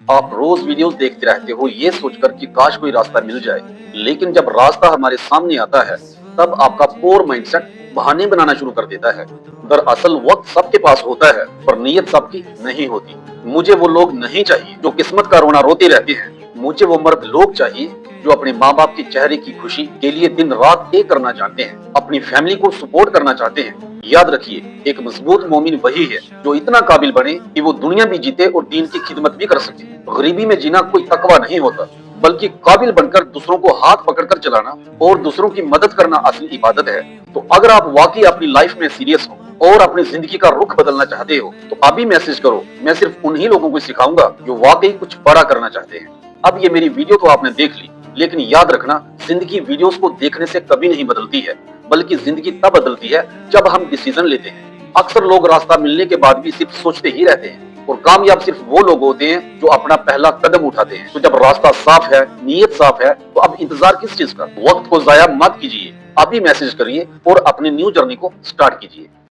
आप रोज वीडियोस देखते रहते हो ये सोचकर कि काश कोई रास्ता मिल जाए, लेकिन जब रास्ता हमारे सामने आता है, तब आपका पोर माइंडसेट बहाने बनाना शुरू कर देता है। दरअसल वक्त सबके पास होता है, पर नीयत सबकी नहीं होती। मुझे वो लोग नहीं चाहिए जो किस्मत का रोना रोते रहते हैं। मुझे वो मर्द लोग चाहिए जो अपने माँ बाप के चेहरे की खुशी के लिए दिन रात एक करना चाहते हैं, अपनी फैमिली को सपोर्ट करना चाहते हैं। याद रखिए, एक मजबूत मोमिन वही है जो इतना काबिल बने कि वो दुनिया भी जीते और दीन की खिदमत भी कर सके। गरीबी में जीना कोई तकवा नहीं होता, बल्कि काबिल बनकर दूसरों को हाथ पकड़कर चलाना और दूसरों की मदद करना असली इबादत है। तो अगर आप वाकई अपनी लाइफ में सीरियस हो और अपनी जिंदगी का रुख बदलना चाहते हो, तो अभी मैसेज करो। मैं सिर्फ उन्हीं लोगों को सिखाऊंगा जो वाकई कुछ बड़ा करना चाहते हैं। अब ये मेरी वीडियो तो आपने देख ली, लेकिन याद रखना, जिंदगी वीडियोस को देखने से कभी नहीं बदलती है, बल्कि जिंदगी तब बदलती है जब हम डिसीजन लेते हैं। अक्सर लोग रास्ता मिलने के बाद भी सिर्फ सोचते ही रहते हैं, और कामयाब सिर्फ वो लोग होते हैं जो अपना पहला कदम उठाते हैं। तो जब रास्ता साफ है, नीयत साफ है, तो अब इंतजार किस चीज का? वक्त को जाया मत कीजिए, अभी मैसेज करिए और अपनी न्यू जर्नी को स्टार्ट कीजिए।